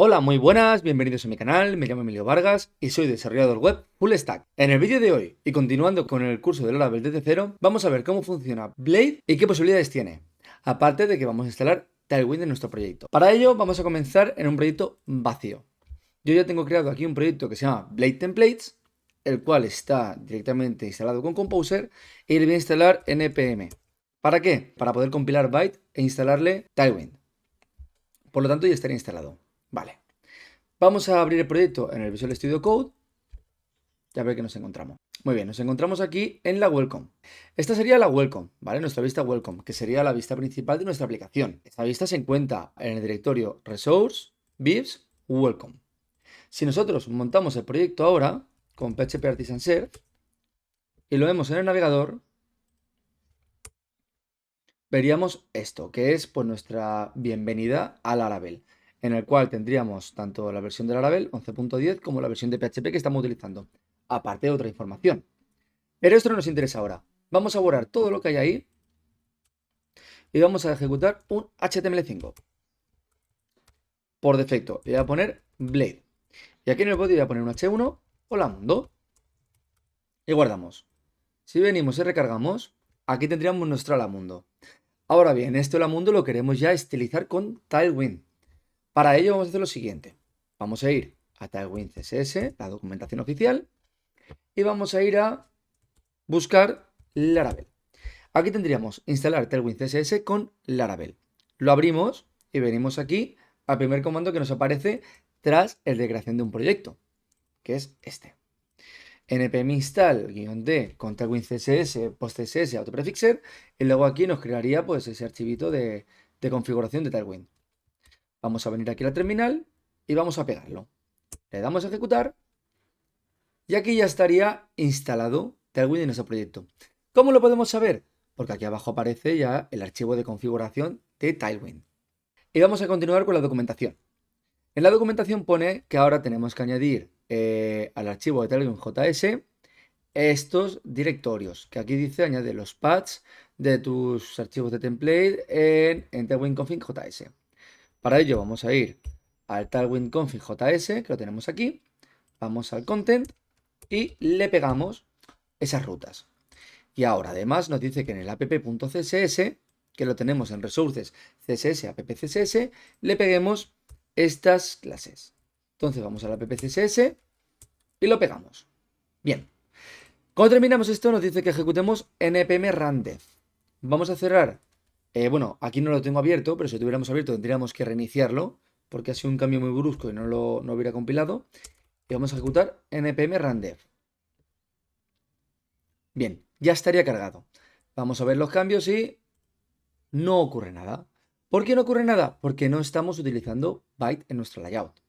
Hola, muy buenas, bienvenidos a mi canal, me llamo Emilio Vargas y soy desarrollador web Full Stack. En el vídeo de hoy, y continuando con el curso de Laravel desde cero, vamos a ver cómo funciona Blade y qué posibilidades tiene, aparte de que vamos a instalar Tailwind en nuestro proyecto. Para ello vamos a comenzar en un proyecto vacío. Yo ya tengo creado aquí un proyecto que se llama Blade Templates, el cual está directamente instalado con Composer y le voy a instalar npm. ¿Para qué? Para poder compilar Byte e instalarle Tailwind. Por lo tanto ya estaría instalado. Vale. Vamos a abrir el proyecto en el Visual Studio Code y a ver qué nos encontramos. Muy bien, nos encontramos aquí en la Welcome. Esta sería la Welcome, ¿vale? Nuestra vista Welcome, que sería la vista principal de nuestra aplicación. Esta vista se encuentra en el directorio Resource, Views, Welcome. Si nosotros montamos el proyecto ahora con PHP Artisan Serve y lo vemos en el navegador, veríamos esto, que es pues nuestra bienvenida a Laravel, en el cual tendríamos tanto la versión de Laravel 11.10 como la versión de PHP que estamos utilizando, aparte de otra información. Pero esto no nos interesa ahora. Vamos a borrar todo lo que hay ahí y vamos a ejecutar un HTML5. Por defecto, le voy a poner Blade. Y aquí en el body voy a poner un H1, hola mundo, y guardamos. Si venimos y recargamos, aquí tendríamos nuestro hola mundo. Ahora bien, este hola mundo lo queremos ya estilizar con Tailwind. Para ello vamos a hacer lo siguiente. Vamos a ir a Tailwind CSS, la documentación oficial, y vamos a ir a buscar Laravel. Aquí tendríamos instalar Tailwind CSS con Laravel. Lo abrimos y venimos aquí al primer comando que nos aparece tras el de creación de un proyecto, que es este. npm install-d con Tailwind CSS, post-CSS, autoprefixer, y luego aquí nos crearía pues ese archivito de configuración de Tailwind. Vamos a venir aquí a la terminal y vamos a pegarlo. Le damos a ejecutar y aquí ya estaría instalado Tailwind en nuestro proyecto. ¿Cómo lo podemos saber? Porque aquí abajo aparece ya el archivo de configuración de Tailwind. Y vamos a continuar con la documentación. En la documentación pone que ahora tenemos que añadir al archivo de Tailwind JS estos directorios, que aquí dice añade los paths de tus archivos de template en Tailwind config JS. Para ello vamos a ir al Tailwind config JS, que lo tenemos aquí, vamos al content y le pegamos esas rutas. Y ahora además nos dice que en el app.css, que lo tenemos en resources css app.css, le peguemos estas clases. Entonces vamos al app.css y lo pegamos. Bien. Cuando terminamos esto nos dice que ejecutemos npm run-dev. Vamos a cerrar. Bueno, aquí no lo tengo abierto, pero si lo tuviéramos abierto tendríamos que reiniciarlo, porque ha sido un cambio muy brusco y no hubiera compilado. Y vamos a ejecutar npm run-dev. Bien, ya estaría cargado. Vamos a ver los cambios y no ocurre nada. ¿Por qué no ocurre nada? Porque no estamos utilizando Byte en nuestro layout.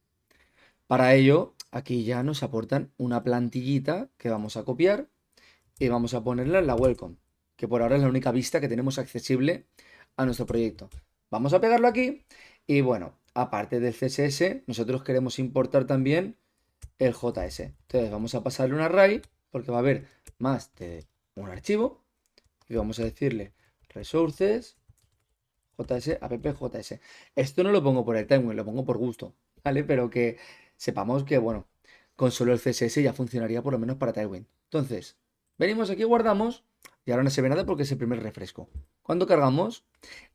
Para ello, aquí ya nos aportan una plantillita que vamos a copiar y vamos a ponerla en la welcome, que por ahora es la única vista que tenemos accesible a nuestro proyecto. Vamos a pegarlo aquí y bueno, aparte del CSS, nosotros queremos importar también el JS. Entonces vamos a pasarle un array porque va a haber más de un archivo y vamos a decirle resources JS, app.js. Esto no lo pongo por el Tailwind, lo pongo por gusto, ¿vale? Pero que sepamos que, bueno, con solo el CSS ya funcionaría por lo menos para Tailwind. Entonces, venimos aquí, guardamos y ahora no se ve nada porque es el primer refresco. Cuando cargamos,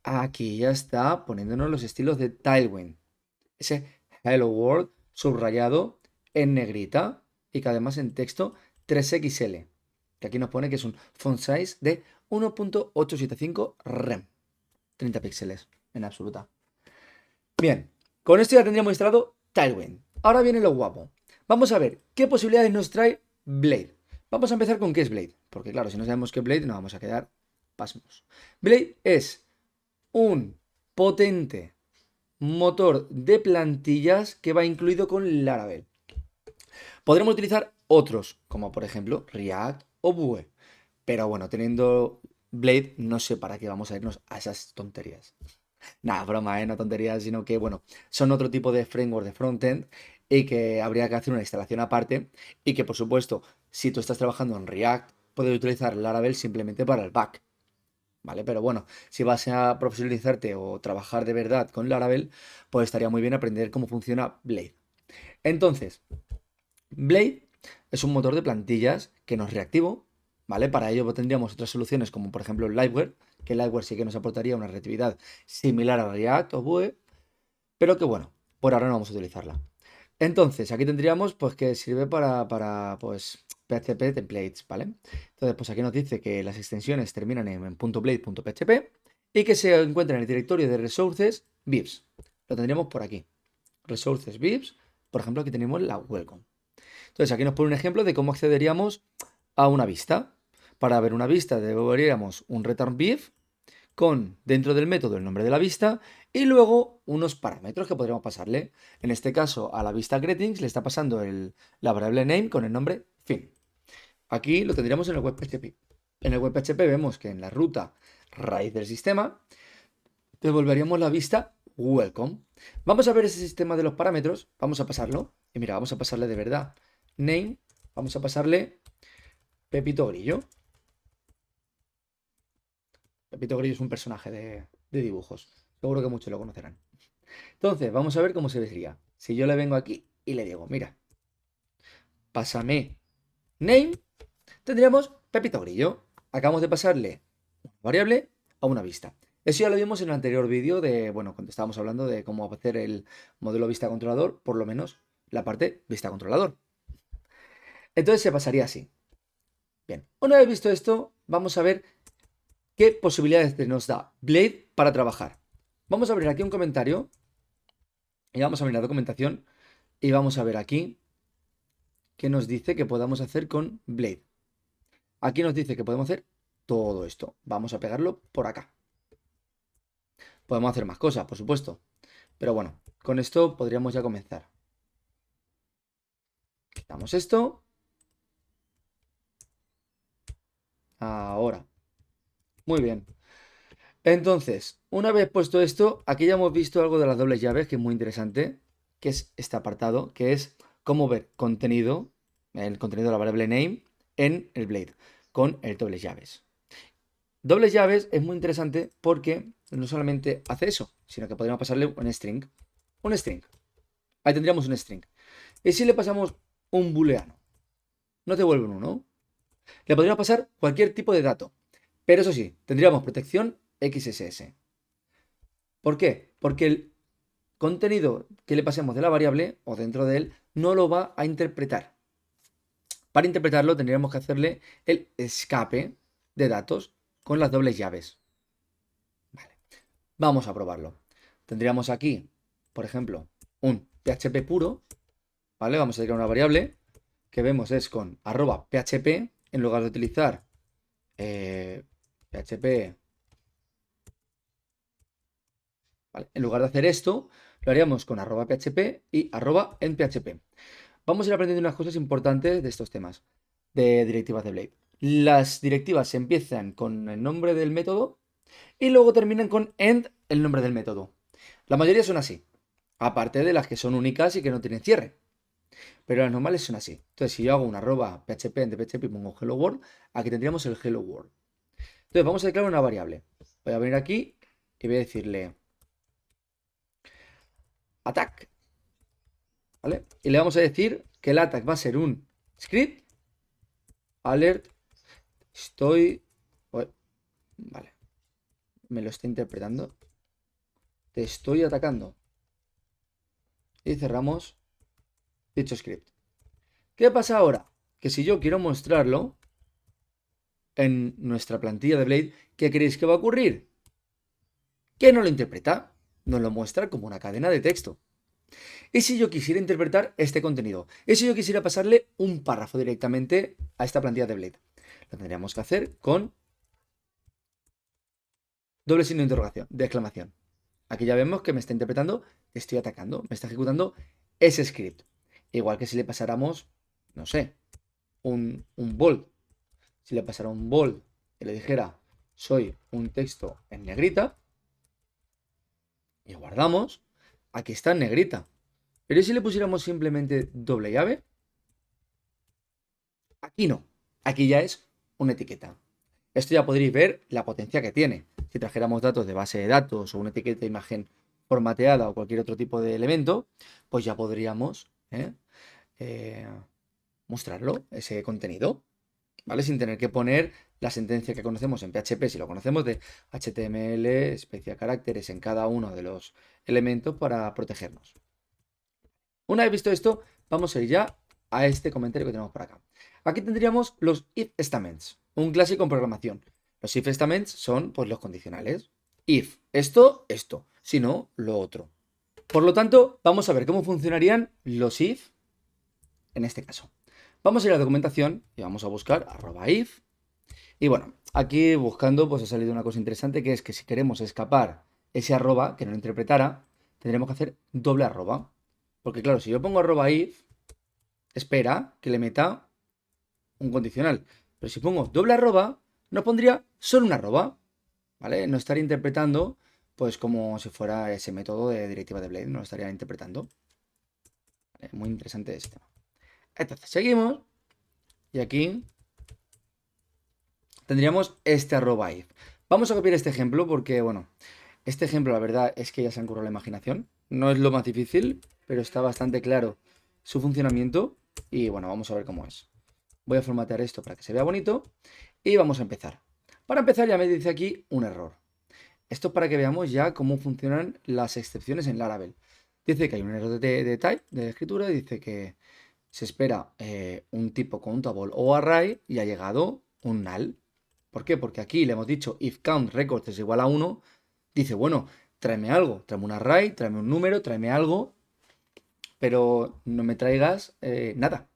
aquí ya está poniéndonos los estilos de Tailwind. Ese Hello World subrayado en negrita y que además en texto 3XL. Que aquí nos pone que es un font size de 1.875 rem. 30 píxeles en absoluta. Bien, con esto ya tendríamos instalado Tailwind. Ahora viene lo guapo. Vamos a ver qué posibilidades nos trae Blade. Vamos a empezar con qué es Blade, porque claro, si no sabemos qué es Blade, nos vamos a quedar pasmos. Blade es un potente motor de plantillas que va incluido con Laravel. Podremos utilizar otros, como por ejemplo React o Vue. Pero bueno, teniendo Blade, no sé para qué vamos a irnos a esas tonterías. Nada, broma, no tonterías, sino que, bueno, son otro tipo de framework de frontend y que habría que hacer una instalación aparte y que, por supuesto, si tú estás trabajando en React, puedes utilizar Laravel simplemente para el back. ¿vale? Pero bueno, si vas a profesionalizarte o trabajar de verdad con Laravel, pues estaría muy bien aprender cómo funciona Blade. Entonces, Blade es un motor de plantillas que no es reactivo, ¿vale? Para ello tendríamos otras soluciones como por ejemplo Liveware, que Liveware sí que nos aportaría una reactividad similar a React o Vue, pero que bueno, por ahora no vamos a utilizarla. Entonces, aquí tendríamos pues que sirve para pues PHP templates, ¿vale? Entonces, pues aquí nos dice que las extensiones terminan en .blade.php y que se encuentra en el directorio de resources vibs. Lo tendríamos por aquí. Resources vibs, por ejemplo, aquí tenemos la welcome. Entonces, aquí nos pone un ejemplo de cómo accederíamos a una vista. Para ver una vista devolveríamos un return div con dentro del método el nombre de la vista y luego unos parámetros que podríamos pasarle. En este caso, a la vista greetings le está pasando la variable name con el nombre fin. Aquí lo tendríamos en el web PHP. En el web PHP vemos que en la ruta raíz del sistema devolveríamos la vista welcome. Vamos a ver ese sistema de los parámetros. Vamos a pasarlo. Y mira, vamos a pasarle de verdad name. Vamos a pasarle Pepito Grillo. Pepito Grillo es un personaje de dibujos. Seguro que muchos lo conocerán. Entonces, vamos a ver cómo se vería. Si yo le vengo aquí y le digo, mira, pásame name, tendríamos Pepito Grillo. Acabamos de pasarle una variable a una vista. Eso ya lo vimos en el anterior vídeo de, bueno, cuando estábamos hablando de cómo hacer el modelo vista controlador, por lo menos la parte vista controlador. Entonces se pasaría así. Bien, una vez visto esto, vamos a ver qué posibilidades nos da Blade para trabajar. Vamos a abrir aquí un comentario y vamos a mirar la documentación y vamos a ver aquí qué nos dice que podamos hacer con Blade. Aquí nos dice que podemos hacer todo esto. Vamos a pegarlo por acá. Podemos hacer más cosas, por supuesto. Pero bueno, con esto podríamos ya comenzar. Quitamos esto. Ahora. Muy bien. Entonces, una vez puesto esto, aquí ya hemos visto algo de las dobles llaves, que es muy interesante, que es este apartado, que es cómo ver contenido, el contenido de la variable name, en el Blade, con el dobles llaves. Dobles llaves es muy interesante porque no solamente hace eso, sino que podríamos pasarle un string. Un string. Ahí tendríamos un string. Y si le pasamos un booleano, nos devuelve un 1. Le podríamos pasar cualquier tipo de dato. Pero eso sí, tendríamos protección XSS. ¿Por qué? Porque el contenido que le pasemos de la variable o dentro de él no lo va a interpretar. Para interpretarlo tendríamos que hacerle el escape de datos con las dobles llaves. Vale. Vamos a probarlo. Tendríamos aquí, por ejemplo, un PHP puro, ¿vale? Vamos a crear una variable que vemos es con @php en lugar de utilizar PHP, ¿vale? En lugar de hacer esto, lo haríamos con @php y en PHP. Vamos a ir aprendiendo unas cosas importantes de estos temas de directivas de Blade. Las directivas empiezan con el nombre del método y luego terminan con end, el nombre del método. La mayoría son así, aparte de las que son únicas y que no tienen cierre. Pero las normales son así. Entonces, si yo hago un @php en php y pongo hello world, aquí tendríamos el hello world. Entonces, vamos a declarar una variable. Voy a venir aquí y voy a decirle attack, ¿vale? Y le vamos a decir que el attack va a ser un script alert. Vale, me lo está interpretando. Te estoy atacando. Y cerramos dicho script. ¿Qué pasa ahora? Que si yo quiero mostrarlo en nuestra plantilla de Blade, ¿qué creéis que va a ocurrir? Que no lo interpreta, nos lo muestra como una cadena de texto. ¿Y si yo quisiera interpretar este contenido? ¿Y si yo quisiera pasarle un párrafo directamente a esta plantilla de Blade? Lo tendríamos que hacer con doble signo de interrogación, de exclamación. Aquí ya vemos que me está interpretando, que estoy atacando, me está ejecutando ese script. Igual que si le pasáramos, no sé, un bold. Si le pasara un bold y le dijera, soy un texto en negrita, y guardamos, aquí está en negrita. Pero ¿y si le pusiéramos simplemente doble llave? Aquí no, aquí ya es una etiqueta. Esto ya podréis ver la potencia que tiene. Si trajéramos datos de base de datos o una etiqueta de imagen formateada o cualquier otro tipo de elemento, pues ya podríamos eh, mostrarlo, ese contenido, ¿vale? Sin tener que poner la sentencia que conocemos en PHP, si lo conocemos, de HTML, especie caracteres en cada uno de los elementos para protegernos. Una vez visto esto, vamos a ir ya a este comentario que tenemos por acá. Aquí tendríamos los if statements, un clásico en programación. Los if statements son pues los condicionales. If esto, esto, si no, lo otro. Por lo tanto, vamos a ver cómo funcionarían los if en este caso. Vamos a ir a la documentación y vamos a buscar @if. Y bueno, aquí buscando pues ha salido una cosa interesante, que es que si queremos escapar ese arroba que no lo interpretara, tendremos que hacer doble arroba. Porque claro, si yo pongo @if, espera que le meta un condicional. Pero si pongo doble arroba, nos pondría solo una arroba, ¿vale? No estaría interpretando pues como si fuera ese método de directiva de Blade, no lo estaría interpretando. ¿Vale? Muy interesante ese tema. Entonces, seguimos. Y aquí tendríamos este @if. Vamos a copiar este ejemplo porque, bueno, este ejemplo la verdad es que ya se han currado la imaginación. No es lo más difícil, pero está bastante claro su funcionamiento. Y bueno, vamos a ver cómo es. Voy a formatear esto para que se vea bonito. Y vamos a empezar. Para empezar ya me dice aquí un error. Esto es para que veamos ya cómo funcionan las excepciones en Laravel. Dice que hay un error de type, de escritura, y dice que se espera un tipo countable o array y ha llegado un null. ¿Por qué? Porque aquí le hemos dicho if count records es igual a 1. Dice, bueno, tráeme algo, tráeme un array, tráeme un número, tráeme algo, pero no me traigas nada.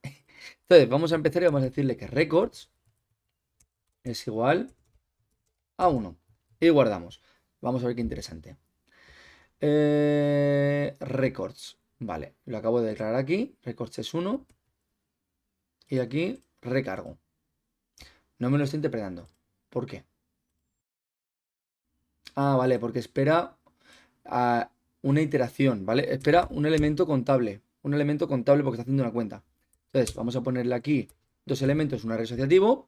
Entonces, vamos a empezar y vamos a decirle que records es igual a 1. Y guardamos. Vamos a ver qué interesante. Records. Vale, lo acabo de declarar aquí. Records es 1. Y aquí recargo. No me lo estoy interpretando. ¿Por qué? Ah, vale, porque espera a una iteración, ¿vale? Espera un elemento contable. Un elemento contable porque está haciendo una cuenta. Entonces, vamos a ponerle aquí dos elementos, un array asociativo,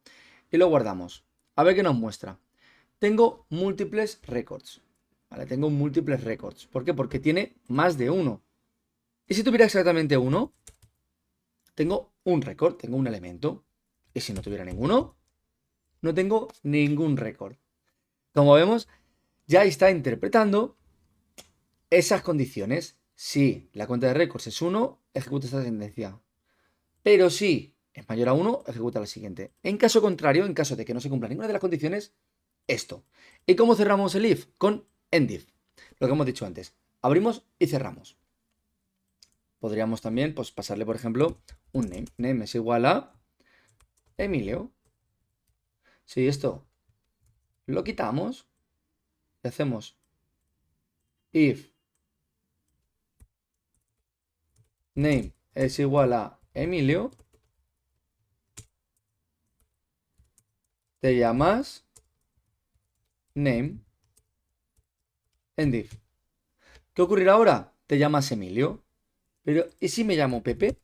y lo guardamos. A ver qué nos muestra. Tengo múltiples records. ¿Vale? Tengo múltiples records. ¿Por qué? Porque tiene más de uno. ¿Y si tuviera exactamente uno? Tengo un record, tengo un elemento. Y si no tuviera ninguno, no tengo ningún record. Como vemos, ya está interpretando esas condiciones. Si la cuenta de records es 1, ejecuta esta sentencia. Pero si es mayor a 1, ejecuta la siguiente. En caso contrario, en caso de que no se cumpla ninguna de las condiciones, esto. ¿Y cómo cerramos el if? Con endif. Lo que hemos dicho antes. Abrimos y cerramos. Podríamos también pues, pasarle, por ejemplo, un name. Name es igual a Emilio. Si esto lo quitamos y hacemos if name es igual a Emilio, te llamas name en div. ¿Qué ocurrirá ahora? Te llamas Emilio. Pero, ¿y si me llamo Pepe?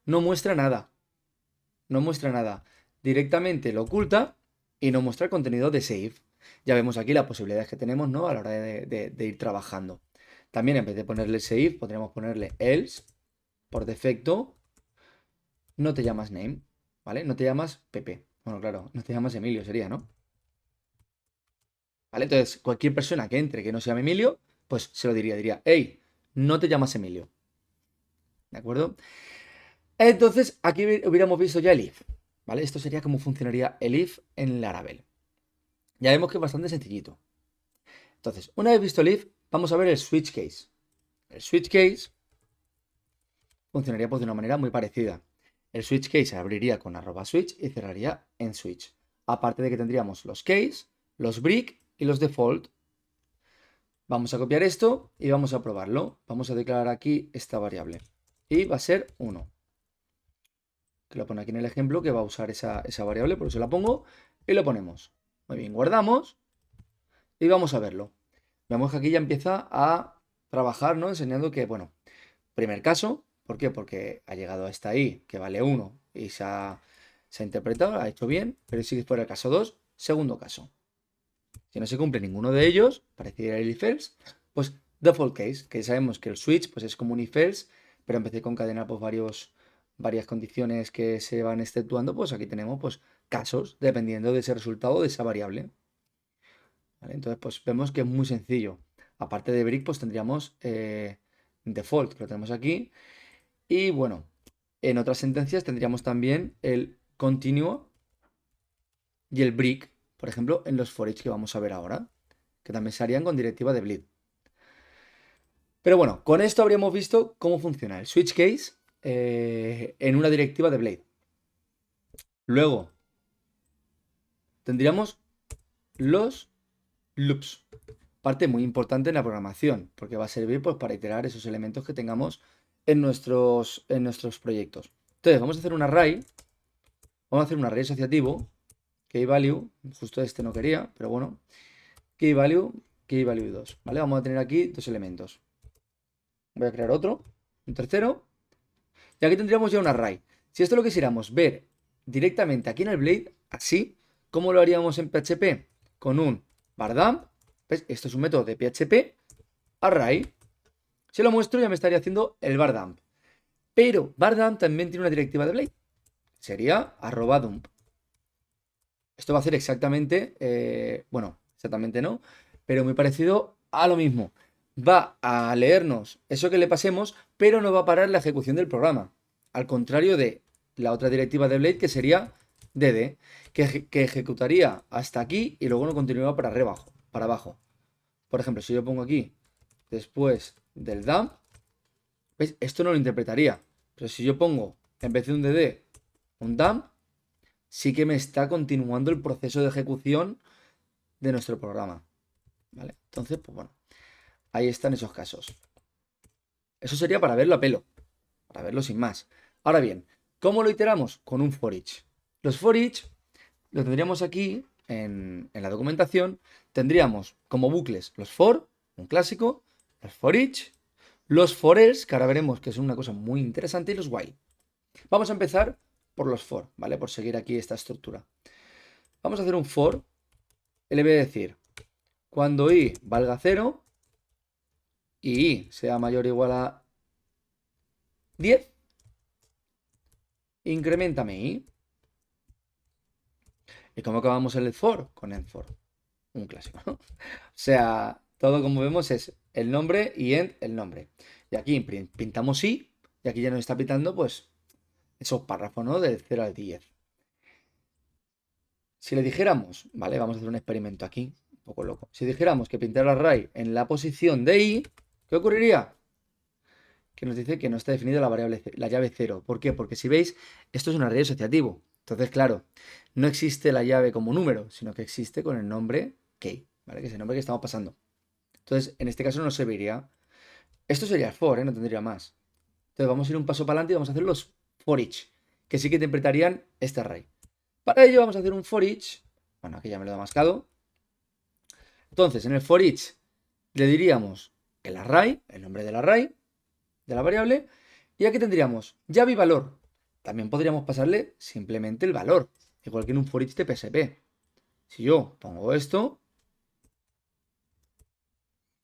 No muestra nada. No muestra nada. Directamente lo oculta y no muestra el contenido de ese if. Ya vemos aquí las posibilidades que tenemos, ¿no? A la hora de ir trabajando. También en vez de ponerle ese if, podríamos ponerle else. Por defecto, no te llamas name, ¿vale? No te llamas Pepe. Bueno, claro, no te llamas Emilio, sería, ¿no? ¿Vale? Entonces, cualquier persona que entre que no se llame Emilio, pues se lo diría, hey, no te llamas Emilio. ¿De acuerdo? Entonces, aquí hubiéramos visto ya el if, ¿vale? Esto sería cómo funcionaría el if en Laravel. Ya vemos que es bastante sencillito. Entonces, una vez visto el if, vamos a ver el switch case. El switch case funcionaría pues, de una manera muy parecida. El switch case se abriría con @switch y cerraría en switch. Aparte de que tendríamos los case, los break y los default. Vamos a copiar esto y vamos a probarlo. Vamos a declarar aquí esta variable. Y va a ser 1. Que lo pone aquí en el ejemplo que va a usar esa variable, por eso la pongo y lo ponemos. Muy bien, guardamos y vamos a verlo. Vemos que aquí ya empieza a trabajar, ¿no? Enseñando que, bueno, primer caso, ¿por qué? Porque ha llegado hasta ahí, que vale 1 y se ha interpretado, ha hecho bien, pero si fuera el caso 2, segundo caso. Si no se cumple ninguno de ellos, pareciera el if else, pues default case, que sabemos que el switch pues es como un if else, pero empecé con cadena pues varias condiciones que se van exceptuando, pues aquí tenemos pues casos dependiendo de ese resultado de esa variable. ¿Vale? Entonces pues vemos que es muy sencillo. Aparte de break pues tendríamos default, que lo tenemos aquí. Y bueno, en otras sentencias tendríamos también el continuo y el break, por ejemplo, en los for each que vamos a ver ahora, que también se harían con directiva de bleed. Pero bueno, con esto habríamos visto cómo funciona el switch case en una directiva de Blade. Luego tendríamos los loops, parte muy importante en la programación, porque va a servir pues, para iterar esos elementos que tengamos en nuestros proyectos. Entonces, vamos a hacer un array, vamos a hacer un array asociativo, keyValue, justo este no quería, pero bueno, keyValue 2, ¿vale? Vamos a tener aquí dos elementos. Voy a crear otro, un tercero, y aquí tendríamos ya un array. Si esto lo quisiéramos ver directamente aquí en el Blade, así, ¿cómo lo haríamos en PHP? Con un bardump, ¿ves? Esto es un método de PHP, array. Si lo muestro ya me estaría haciendo el bardump. Pero bardump también tiene una directiva de Blade. Sería @dump. Esto va a hacer exactamente, bueno, exactamente no, pero muy parecido a lo mismo. Va a leernos eso que le pasemos, pero no va a parar la ejecución del programa. Al contrario de la otra directiva de Blade, que sería dd, que ejecutaría hasta aquí y luego no continuaba para abajo. Por ejemplo, si yo pongo aquí, después del dump, ¿veis? Esto no lo interpretaría. Pero si yo pongo, en vez de un dd, un dump, sí que me está continuando el proceso de ejecución de nuestro programa. ¿Vale? Entonces, pues bueno, ahí están esos casos. Eso sería para verlo a pelo, para verlo sin más. Ahora bien, ¿cómo lo iteramos? Con un for each. Los for each lo tendríamos aquí en la documentación. Tendríamos como bucles los for, un clásico, los for each, los for else, que ahora veremos que es una cosa muy interesante, y los while. Vamos a empezar por los for, ¿vale? Por seguir aquí esta estructura. Vamos a hacer un for, le voy a decir, cuando i valga 0 y i sea mayor o igual a 10, incrementame i. ¿Y cómo acabamos el for? Con end for, un clásico, ¿no? O sea, todo como vemos es el nombre y end el nombre. Y aquí pintamos i, y aquí ya nos está pintando pues esos párrafos, ¿no? Del 0 al 10. Si le dijéramos, ¿vale? Vamos a hacer un experimento aquí, un poco loco. Si dijéramos que pintar el array en la posición de i, ¿qué ocurriría? Que nos dice que no está definida la llave 0. ¿Por qué? Porque si veis, esto es un array asociativo. Entonces, claro, no existe la llave como número, sino que existe con el nombre key, ¿vale? Que es el nombre que estamos pasando. Entonces, en este caso no se vería. Esto sería el for, ¿eh? No tendría más. Entonces, vamos a ir un paso para adelante y vamos a hacer los for each, que sí que interpretarían este array. Para ello vamos a hacer un for each. Bueno, aquí ya me lo he mascado. Entonces, en el for each le diríamos el array, el nombre del array, de la variable, y aquí tendríamos llave y valor. También podríamos pasarle simplemente el valor, igual que en un for each de PSP. Si yo pongo esto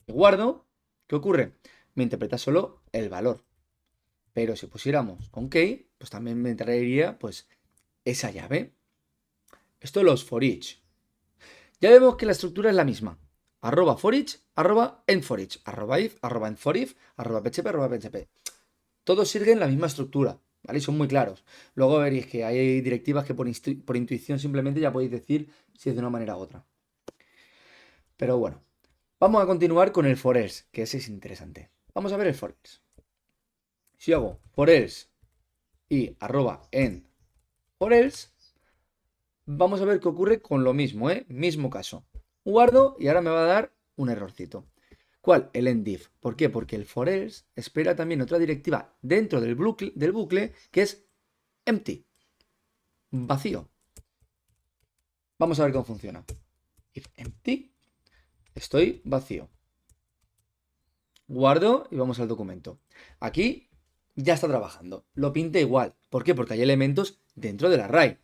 y guardo, ¿qué ocurre? Me interpreta solo el valor. Pero si pusiéramos con key, pues también me traería pues esa llave. Esto es los for each. Ya vemos que la estructura es la misma. Arroba for each, arroba end for each, arroba if, arroba end for if, arroba php, arroba php. Todos siguen la misma estructura, ¿vale? Y son muy claros. Luego veréis que hay directivas que por intuición simplemente ya podéis decir si es de una manera u otra. Pero bueno, vamos a continuar con el for else, que ese es interesante. Vamos a ver el for else. Si hago for else y arroba end for else, vamos a ver qué ocurre con lo mismo, ¿eh? Mismo caso. Guardo y ahora me va a dar un errorcito. ¿Cuál? El endIf. ¿Por qué? Porque el for else espera también otra directiva dentro del bucle que es empty. Vacío. Vamos a ver cómo funciona. If empty, estoy vacío. Guardo y vamos al documento. Aquí ya está trabajando. Lo pinta igual. ¿Por qué? Porque hay elementos dentro del array.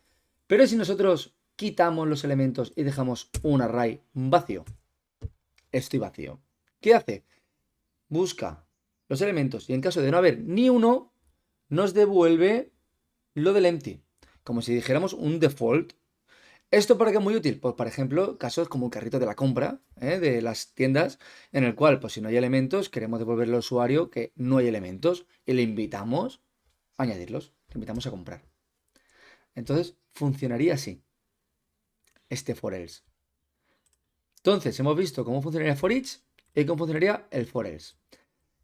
Pero si nosotros quitamos los elementos y dejamos un array vacío. Estoy vacío. ¿Qué hace? Busca los elementos y en caso de no haber ni uno, nos devuelve lo del empty. Como si dijéramos un default. ¿Esto para qué es muy útil? Pues, por ejemplo, casos como el carrito de la compra de las tiendas, en el cual, pues si no hay elementos, queremos devolverle al usuario que no hay elementos y le invitamos a añadirlos, le invitamos a comprar. Entonces, funcionaría así, este for else. Entonces, hemos visto cómo funcionaría for each y cómo funcionaría el for else.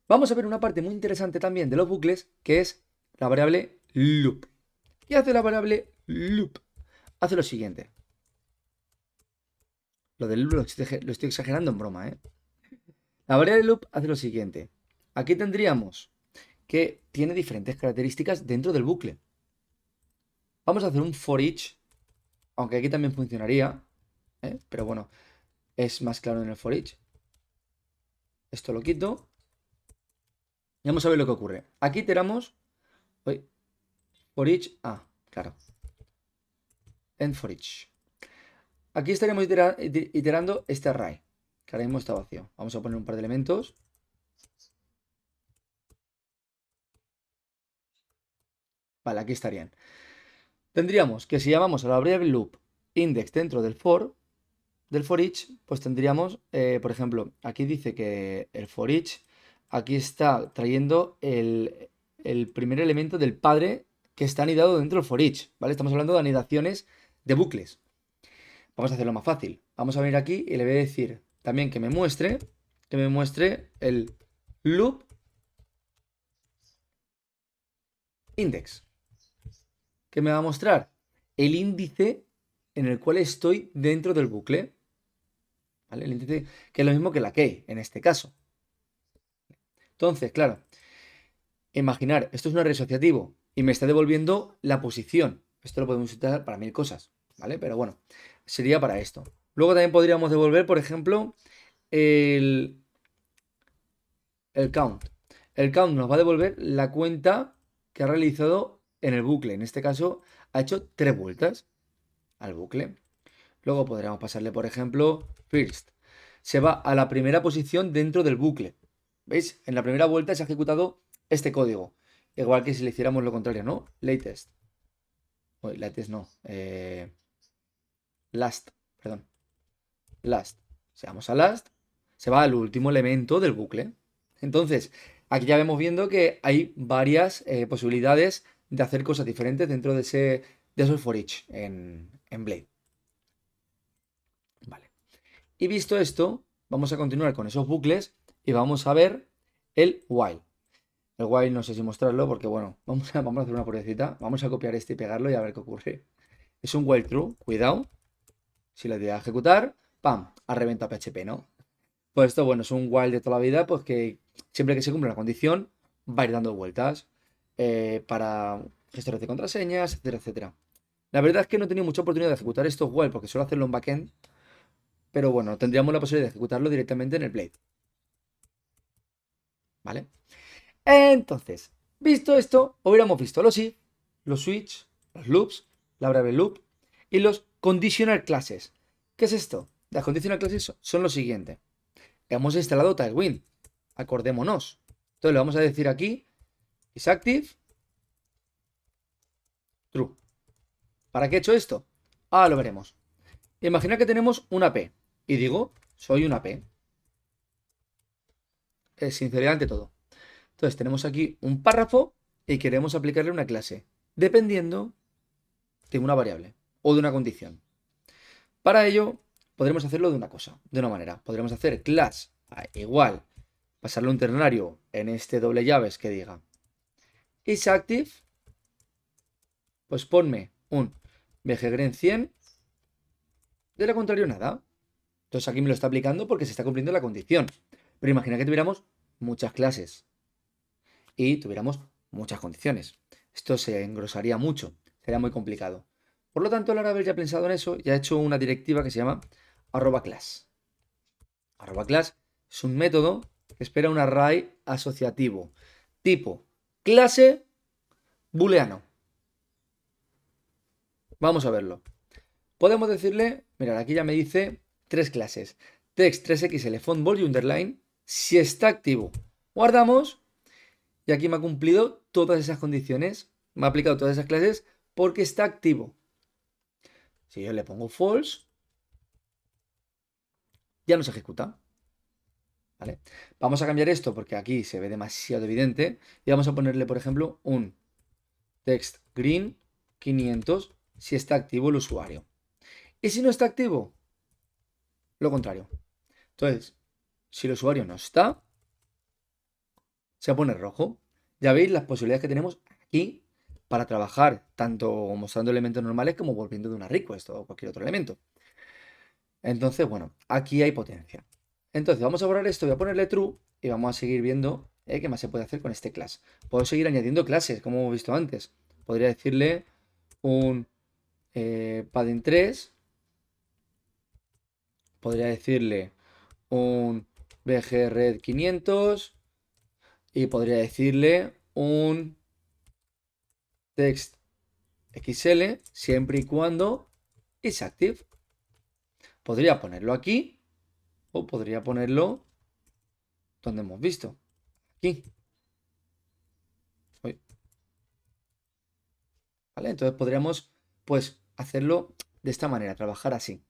Vamos a ver una parte muy interesante también de los bucles, que es la variable loop. ¿Qué hace la variable loop? Hace lo siguiente. Lo del loop lo estoy exagerando en broma, ¿eh? La variable loop hace lo siguiente. Aquí tendríamos que tiene diferentes características dentro del bucle. Vamos a hacer un for each, aunque aquí también funcionaría, pero bueno, es más claro en el for each. Esto lo quito. Y vamos a ver lo que ocurre. Aquí tenemos for each, claro, end for each. Aquí estaríamos iterando este array, que ahora mismo está vacío. Vamos a poner un par de elementos. Vale, aquí estarían. Tendríamos que si llamamos a la variable loop index dentro del for each, pues tendríamos, por ejemplo, aquí dice que el for each, aquí está trayendo el primer elemento del padre que está anidado dentro del for each, ¿vale? Estamos hablando de anidaciones de bucles. Vamos a hacerlo más fácil. Vamos a venir aquí y le voy a decir también que me muestre el loop index. ¿Qué me va a mostrar? El índice en el cual estoy dentro del bucle. ¿Vale? El índice que es lo mismo que la key en este caso. Entonces, claro, imaginar, esto es un array asociativo y me está devolviendo la posición. Esto lo podemos utilizar para 1000 cosas, ¿vale? Pero bueno, sería para esto. Luego también podríamos devolver, por ejemplo, el count. El count nos va a devolver la cuenta que ha realizado en el bucle. En este caso, ha hecho 3 vueltas al bucle. Luego podríamos pasarle, por ejemplo, first. Se va a la primera posición dentro del bucle. ¿Veis? En la primera vuelta se ha ejecutado este código. Igual que si le hiciéramos lo contrario, ¿no? Latest. Uy, latest no. Last, perdón. Last. Si vamos a last, se va al último elemento del bucle. Entonces, aquí ya vemos viendo que hay varias posibilidades de hacer cosas diferentes dentro de esos for each en Blade. Vale. Y visto esto, vamos a continuar con esos bucles y vamos a ver el while. El while no sé si mostrarlo porque, bueno, vamos a hacer una pruebecita. Vamos a copiar este y pegarlo y a ver qué ocurre. Es un while true, cuidado. Si le doy a ejecutar, ¡pam! Ha reventado PHP, ¿no? Pues esto, bueno, es un while de toda la vida, pues que siempre que se cumpla la condición, va a ir dando vueltas para gestores de contraseñas, etcétera, etcétera. La verdad es que no he tenido mucha oportunidad de ejecutar estos while porque suelo hacerlo en backend, pero bueno, tendríamos la posibilidad de ejecutarlo directamente en el Blade. ¿Vale? Entonces, visto esto, hubiéramos visto los if, los switch, los loops, la variable loop y los conditional classes. ¿Qué es esto? Las conditional classes son lo siguiente. Hemos instalado Tailwind. Acordémonos. Entonces le vamos a decir aquí isActive true. ¿Para qué he hecho esto? Ah, lo veremos. Imagina que tenemos una P y digo, soy una P. Es sinceridad ante todo. Entonces tenemos aquí un párrafo y queremos aplicarle una clase, dependiendo de una variable o de una condición. Para ello, podremos hacerlo de una manera. Podremos hacer class igual, pasarle un ternario en este doble llaves que diga isActive, pues ponme un bgren 100, de lo contrario nada. Entonces aquí me lo está aplicando porque se está cumpliendo la condición. Pero imagina que tuviéramos muchas clases y tuviéramos muchas condiciones. Esto se engrosaría mucho, sería muy complicado. Por lo tanto, al haber ya pensado en eso, ya he hecho una directiva que se llama @class. @class es un método que espera un array asociativo tipo clase booleano. Vamos a verlo. Podemos decirle, mirad, aquí ya me dice 3 clases. Text 3XL, font bold y underline, si está activo. Guardamos y aquí me ha cumplido todas esas condiciones. Me ha aplicado todas esas clases porque está activo. Si yo le pongo false, ya no se ejecuta. ¿Vale? Vamos a cambiar esto porque aquí se ve demasiado evidente y vamos a ponerle, por ejemplo, un text green 500 si está activo el usuario. Y si no está activo, lo contrario. Entonces, si el usuario no está, se pone rojo. Ya veis las posibilidades que tenemos aquí para trabajar, tanto mostrando elementos normales como volviendo de una request o cualquier otro elemento. Entonces, bueno, aquí hay potencia. Entonces, vamos a borrar esto, voy a ponerle true y vamos a seguir viendo qué más se puede hacer con este class. Puedo seguir añadiendo clases, como hemos visto antes. Podría decirle un padding 3. Podría decirle un bgred 500 y podría decirle un text xl siempre y cuando is active. Podría ponerlo aquí o podría ponerlo donde hemos visto, aquí. Uy. ¿Vale? Entonces podríamos pues hacerlo de esta manera, trabajar así.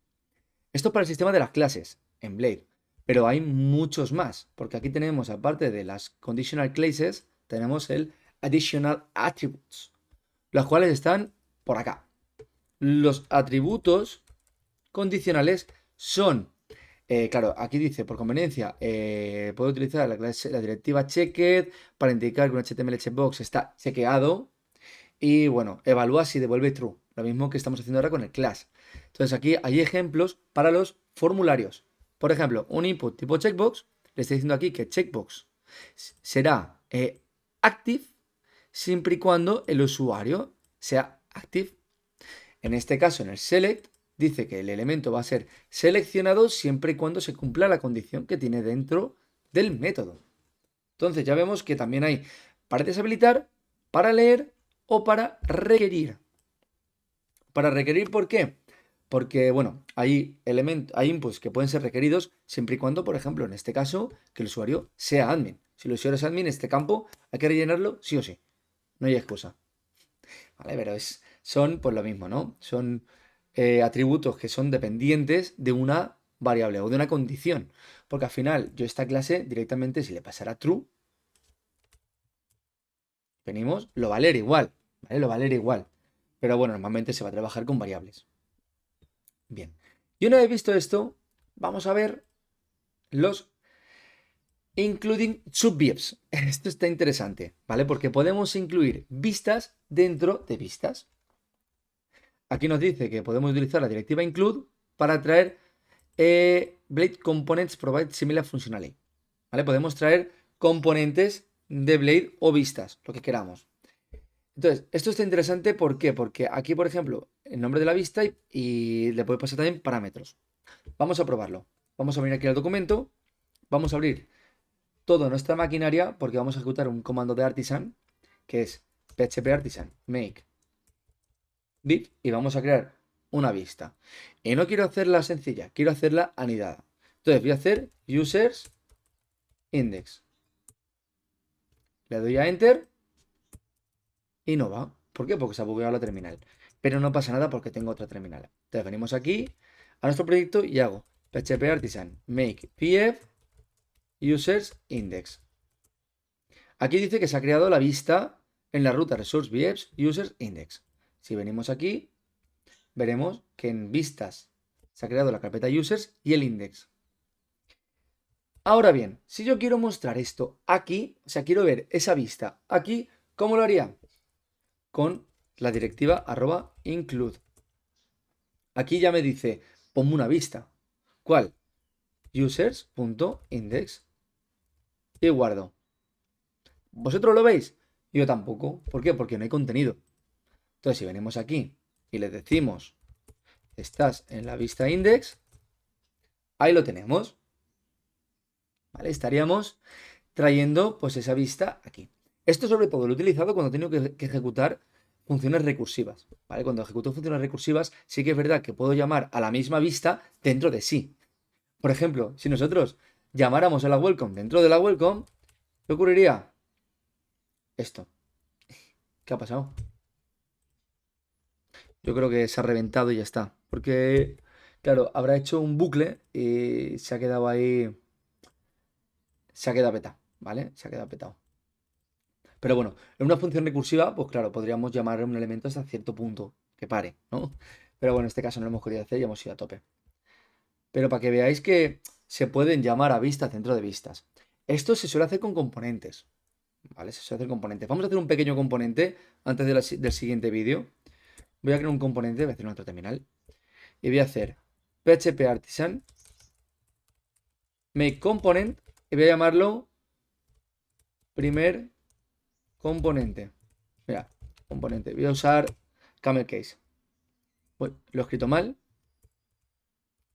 Esto para el sistema de las clases en Blade, pero hay muchos más, porque aquí tenemos, aparte de las conditional clauses, tenemos el additional attributes, los cuales están por acá. Los atributos condicionales son, claro, aquí dice, por conveniencia, puedo utilizar la directiva checked para indicar que un HTML checkbox está chequeado y, bueno, evalúa si devuelve true, lo mismo que estamos haciendo ahora con el class. Entonces aquí hay ejemplos para los formularios. Por ejemplo, un input tipo checkbox, le estoy diciendo aquí que checkbox será active siempre y cuando el usuario sea active. En este caso, en el select, dice que el elemento va a ser seleccionado siempre y cuando se cumpla la condición que tiene dentro del método. Entonces ya vemos que también hay para deshabilitar, para leer o para requerir. Para requerir, ¿por qué? Porque, bueno, hay inputs que pueden ser requeridos siempre y cuando, por ejemplo, en este caso, que el usuario sea admin. Si el usuario es admin, este campo hay que rellenarlo sí o sí. No hay excusa. ¿Vale? Pero son pues lo mismo, ¿no? Son atributos que son dependientes de una variable o de una condición. Porque al final, yo esta clase directamente, si le pasara true, venimos, lo va a leer igual. ¿Vale? Lo va a leer igual. Pero bueno, normalmente se va a trabajar con variables. Bien. Y una vez visto esto, vamos a ver los including subviews. Esto está interesante, ¿vale? Porque podemos incluir vistas dentro de vistas. Aquí nos dice que podemos utilizar la directiva include para traer Blade Components Provide Similar Functionality. ¿Vale? Podemos traer componentes de Blade o vistas, lo que queramos. Entonces, esto está interesante, ¿por qué? Porque aquí, por ejemplo, el nombre de la vista y le puede pasar también parámetros. Vamos a probarlo. Vamos a venir aquí al documento. Vamos a abrir toda nuestra maquinaria porque vamos a ejecutar un comando de artisan que es php artisan make div y vamos a crear una vista. Y no quiero hacerla sencilla, quiero hacerla anidada. Entonces voy a hacer users index. Le doy a enter y no va. ¿Por qué? Porque se ha bugueado la terminal. Pero no pasa nada porque tengo otra terminal. Entonces venimos aquí a nuestro proyecto y hago php artisan make pf users index. Aquí dice que se ha creado la vista en la ruta resource vfs users index. Si venimos aquí, veremos que en vistas se ha creado la carpeta users y el index. Ahora bien, si yo quiero mostrar esto aquí, o sea, quiero ver esa vista aquí, ¿cómo lo haría? Con la directiva @include. Aquí ya me dice, ponme una vista. ¿Cuál? Users.index. Y guardo. ¿Vosotros lo veis? Yo tampoco. ¿Por qué? Porque no hay contenido. Entonces, si venimos aquí y le decimos, estás en la vista index, ahí lo tenemos. ¿Vale? Estaríamos trayendo pues esa vista aquí. Esto sobre todo lo he utilizado cuando tengo que ejecutar funciones recursivas, ¿vale? Cuando ejecuto funciones recursivas, sí que es verdad que puedo llamar a la misma vista dentro de sí. Por ejemplo, si nosotros llamáramos a la welcome dentro de la welcome, ¿qué ocurriría? Esto. ¿Qué ha pasado? Yo creo que se ha reventado y ya está. Porque, claro, habrá hecho un bucle y se ha quedado ahí. Se ha quedado petado, ¿vale? Se ha quedado petado. Pero bueno, en una función recursiva, pues claro, podríamos llamar a un elemento hasta cierto punto que pare, ¿no? Pero bueno, en este caso no lo hemos querido hacer y hemos ido a tope. Pero para que veáis que se pueden llamar a vistas dentro de vistas. Esto se suele hacer con componentes, ¿vale? Se suele hacer componentes. Vamos a hacer un pequeño componente antes del siguiente vídeo. Voy a crear un componente, voy a hacer otro terminal. Y voy a hacer PHP Artisan make component y voy a llamarlo primer componente. Mira, componente. Voy a usar camel case. Bueno, lo he escrito mal.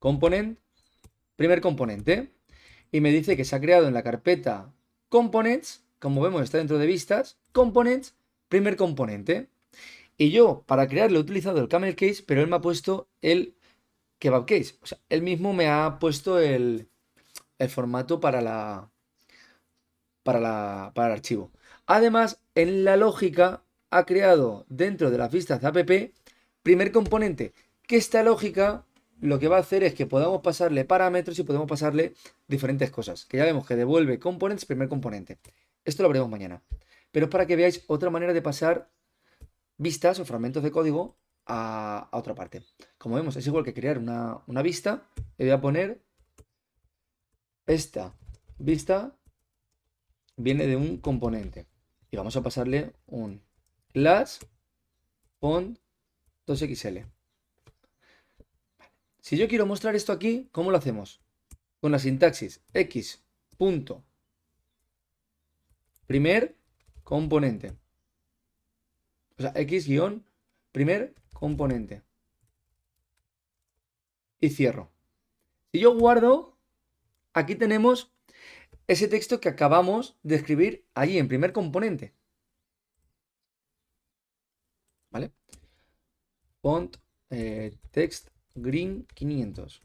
Component, primer componente. Y me dice que se ha creado en la carpeta components. Como vemos, está dentro de vistas. Components, primer componente. Y yo, para crearlo, he utilizado el camel case, pero él me ha puesto el kebab case. O sea, él mismo me ha puesto el formato para el archivo. Además, en la lógica ha creado dentro de las vistas de app primer componente, que esta lógica lo que va a hacer es que podamos pasarle parámetros y podemos pasarle diferentes cosas. Que ya vemos que devuelve components primer componente. Esto lo veremos mañana. Pero es para que veáis otra manera de pasar vistas o fragmentos de código a otra parte. Como vemos, es igual que crear una vista. Le voy a poner esta vista viene de un componente. Y vamos a pasarle un class font 2xl. Si yo quiero mostrar esto aquí, ¿cómo lo hacemos? Con la sintaxis x punto primer componente. O sea, x guión primer componente. Y cierro. Si yo guardo, aquí tenemos ese texto que acabamos de escribir allí en primer componente. ¿Vale? Font text green 500.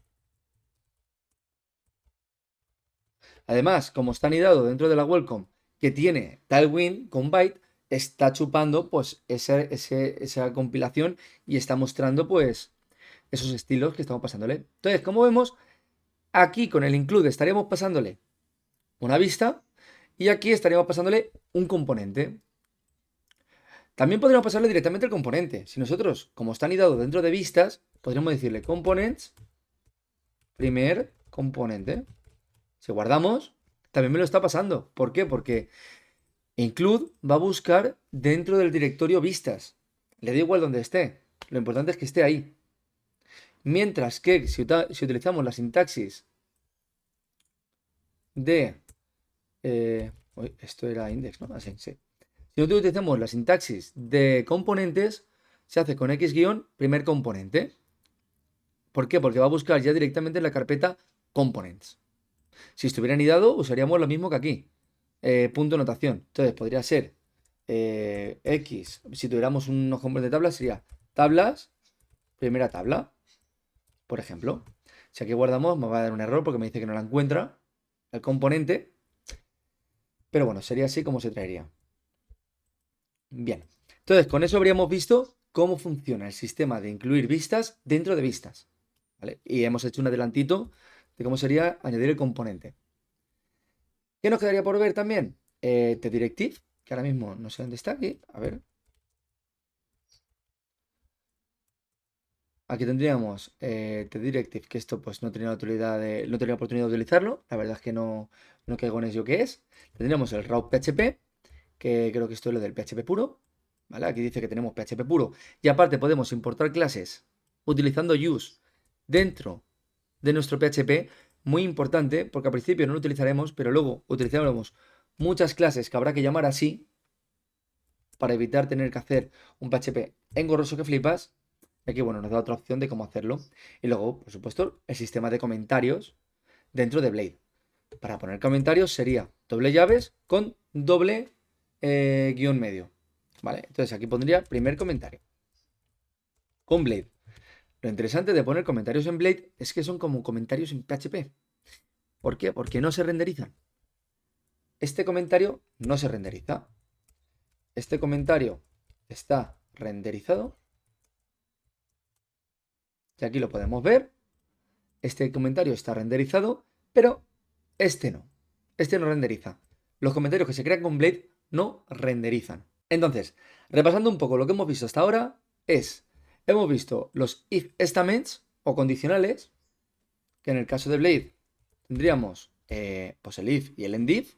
Además, como está anidado dentro de la welcome que tiene Tailwind con byte, está chupando pues esa compilación y está mostrando pues esos estilos que estamos pasándole. Entonces, como vemos, aquí con el include estaríamos pasándole una vista y aquí estaríamos pasándole un componente. También podríamos pasarle directamente el componente. Si nosotros, como está anidado dentro de vistas, podríamos decirle components, primer componente. Si guardamos, también me lo está pasando. ¿Por qué? Porque include va a buscar dentro del directorio vistas. Le da igual donde esté. Lo importante es que esté ahí. Mientras que si utilizamos la sintaxis de... esto era index, ¿no? Así, sí. Si nosotros utilizamos la sintaxis de componentes, se hace con x guión primer componente. ¿Por qué? Porque va a buscar ya directamente en la carpeta components. Si estuviera anidado, usaríamos lo mismo que aquí. Punto notación. Entonces podría ser x. Si tuviéramos unos componentes de tablas, sería tablas, primera tabla. Por ejemplo. Si aquí guardamos, me va a dar un error porque me dice que no la encuentra el componente. Pero bueno, sería así como se traería. Bien. Entonces, con eso habríamos visto cómo funciona el sistema de incluir vistas dentro de vistas. ¿Vale? Y hemos hecho un adelantito de cómo sería añadir el componente. ¿Qué nos quedaría por ver también? TDirective, que ahora mismo no sé dónde está aquí. A ver. Aquí tendríamos TDirective, que esto pues no tenía la utilidad no tenía oportunidad de utilizarlo. La verdad es que no caigo en eso que es. Tendríamos el route PHP, que creo que esto es lo del PHP puro. ¿Vale? Aquí dice que tenemos PHP puro. Y aparte podemos importar clases utilizando use dentro de nuestro PHP. Muy importante, porque al principio no lo utilizaremos, pero luego utilizaremos muchas clases que habrá que llamar así para evitar tener que hacer un PHP engorroso que flipas. Aquí, bueno, nos da otra opción de cómo hacerlo. Y luego, por supuesto, el sistema de comentarios dentro de Blade. Para poner comentarios sería doble llaves con doble guión medio. ¿vale? Entonces aquí pondría primer comentario. Con Blade. Lo interesante de poner comentarios en Blade es que son como comentarios en PHP. ¿Por qué? Porque no se renderizan. Este comentario no se renderiza. Este comentario está renderizado. Y aquí lo podemos ver. Este comentario está renderizado, pero este no. Este no renderiza. Los comentarios que se crean con Blade no renderizan. Entonces, repasando un poco lo que hemos visto hasta ahora, hemos visto los if statements o condicionales, que en el caso de Blade tendríamos pues el if y el end if.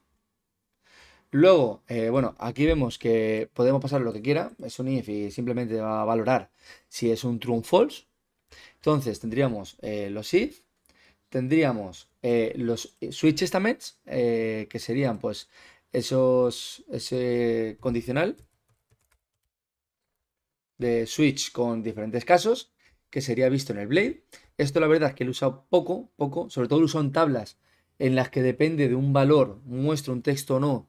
Luego, bueno, aquí vemos que podemos pasar lo que quiera, es un if y simplemente va a valorar si es un true o un false. Entonces tendríamos los if, tendríamos los switch statements, que serían pues ese condicional de switch con diferentes casos, que sería visto en el Blade. Esto la verdad es que lo he usado poco, sobre todo lo uso en tablas en las que depende de un valor, muestre un texto o no,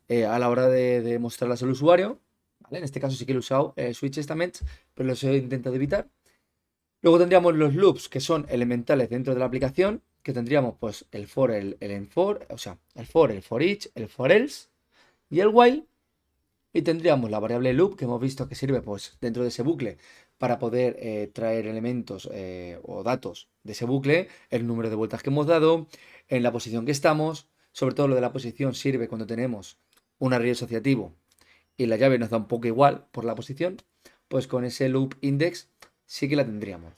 a la hora de mostrarlas al usuario. ¿Vale? En este caso sí que lo he usado switch statements, pero los he intentado evitar. Luego tendríamos los loops, que son elementales dentro de la aplicación, que tendríamos pues el for, el end for, o sea, el for each, el for else y el while. Y tendríamos la variable loop, que hemos visto que sirve pues dentro de ese bucle para poder traer elementos o datos de ese bucle, el número de vueltas que hemos dado, en la posición que estamos. Sobre todo lo de la posición sirve cuando tenemos un array asociativo y la llave nos da un poco igual por la posición, pues con ese loop index sí que la tendríamos.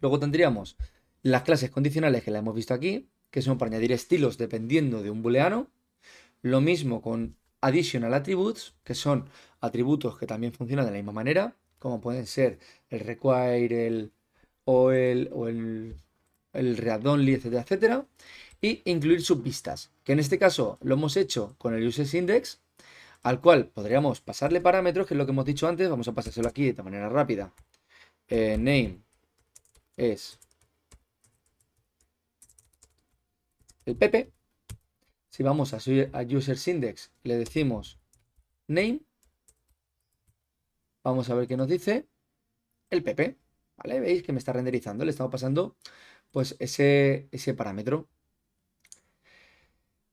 Luego tendríamos las clases condicionales que la hemos visto aquí, que son para añadir estilos dependiendo de un booleano. Lo mismo con additional attributes, que son atributos que también funcionan de la misma manera, como pueden ser el require, el read only, etcétera, etcétera. Y incluir subvistas, que en este caso lo hemos hecho con el users index, al cual podríamos pasarle parámetros, que es lo que hemos dicho antes. Vamos a pasárselo aquí de manera rápida. Name es el Pepe. Si vamos a users index, le decimos name, vamos a ver qué nos dice el Pepe. ¿Vale? ¿Veis que me está renderizando? Le estamos pasando pues ese parámetro.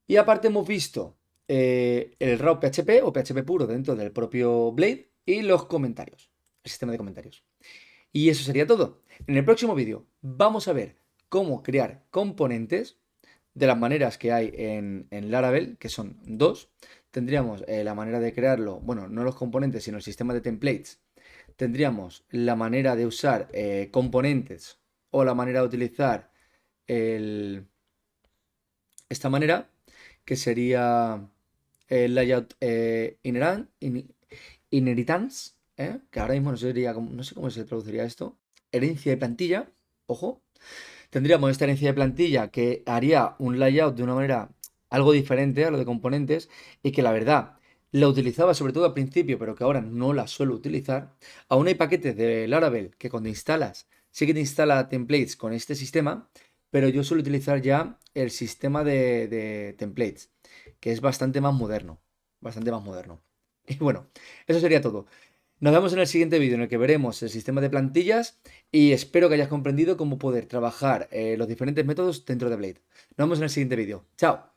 Y aparte hemos visto el raw PHP o PHP puro dentro del propio Blade y los comentarios, el sistema de comentarios. Y eso sería todo. En el próximo vídeo vamos a ver cómo crear componentes de las maneras que hay en Laravel, que son dos. Tendríamos la manera de crearlo, bueno, no los componentes, sino el sistema de templates. Tendríamos la manera de usar componentes o la manera de utilizar esta manera, que sería el layout inheritance, que ahora mismo no sé cómo se traduciría esto. Herencia de plantilla, ojo. Tendríamos esta herencia de plantilla que haría un layout de una manera algo diferente a lo de componentes y que la verdad la utilizaba sobre todo al principio, pero que ahora no la suelo utilizar. Aún hay paquetes de Laravel que cuando instalas, sí que te instala templates con este sistema, pero yo suelo utilizar ya el sistema de templates, que es bastante más moderno, bastante más moderno. Y bueno, eso sería todo. Nos vemos en el siguiente vídeo en el que veremos el sistema de plantillas y espero que hayas comprendido cómo poder trabajar los diferentes métodos dentro de Blade. Nos vemos en el siguiente vídeo. ¡Chao!